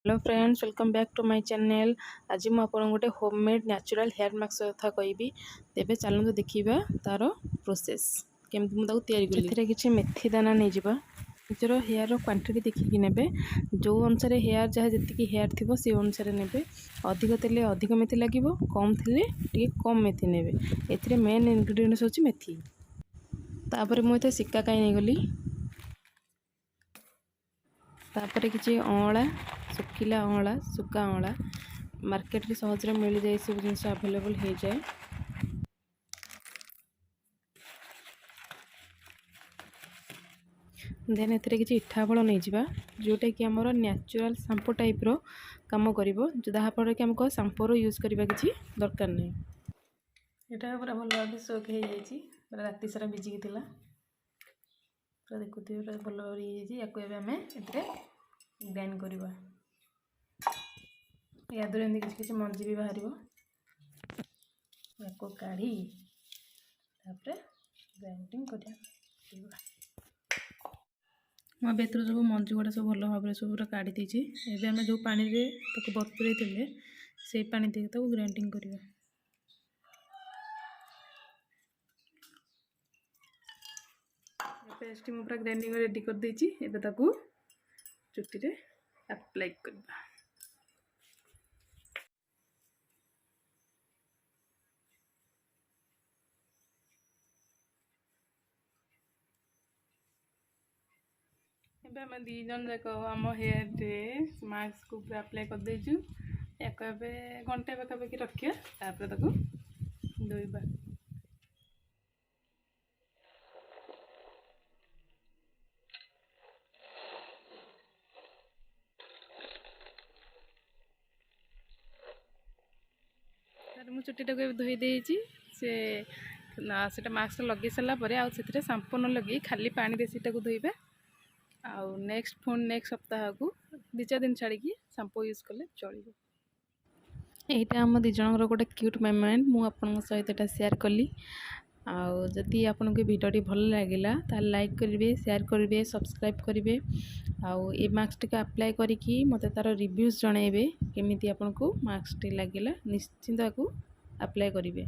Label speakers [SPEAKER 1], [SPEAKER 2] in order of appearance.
[SPEAKER 1] Hello friends, welcome back to my channel. आज मुझे आपको गोटे होममेड नेचुरल हेयर मास्क कथा कहबी। तेबे चलते देखा तार प्रोसेस केमती मुझे तैयारी करी। किसी मेथी दाना नहीं जावा, निजर हेयर क्वांटिटी देखिकी ने जो अनुसार हेयर जहाँ जी हेयर थी से अनुसार ने। अधिक तेल अधिक मेथी लगे, कम थे टे कम मेथी ने। ए मेन इनग्रेडिएंट्स होची मेथी। तापर मुझे सिक्का कहीं नहीं गली। तापर किसी अँला सुखिला अँला सुका अँला मार्केट रे सहज मिल जाए, सब जिन अवेलेबल हो जाए। देन एथिरे किसी इठा फल नहीं जावा, जोटा कि आमर नेचुरल शैम्पू टाइप रो काम करिवो, जहाँफल कि आमको शैम्पूर यूज करवा किसी दरकार नहीं। यहाँ पूरा भल भाव सोक हो जाए, राति सारा भिजिकी पूरा देखुए पूरा भल भाव या आम ग्राइंड करवा। या द्वारा एमती किसी किसी मंजी भी बाहर या काढ़ी ग्राइंडिंग कर सब मंजी गुड़ा सब भल भाव सब पूरा काढ़ी देती। एवं आम जो पानी बतुरे थे से पानी दे ग्राइंडिंग करवा। पेस्ट पूरा ग्राइंडिंग रेडी कर देती। एवं चुट्टी रे अप्लाई करवा। आम दी जन जाक आम हेयर रे मास्क को पूरा अप्लाई कर देचु। या घंटे पाखापाखि रखिए, तापर धोइबा। मु चुट्टी धोई देची से मास्क लगे सारापर आउ शैम्पू न लगे खाली पानी दे सीटा को धोइबा। आउ नेक्स्ट सप्ताह को 2-4 दिन छाड़ी शैम्पू यूज कले चलो। यहाँ आम दी जन गोटे क्यूट मोमेंट मुझे सहित शेयर कली। आदि आपन को वीडियो भल लगे तो लाइक करेंगे, शेयर करेंगे, सब्सक्राइब करेंगे। आउ ये मास्क टी अप्लाई करी मत तार रिव्यूज जनइबे केमी आपन को मास्क टी लगे। निश्चिंत अप्लाई करेंगे।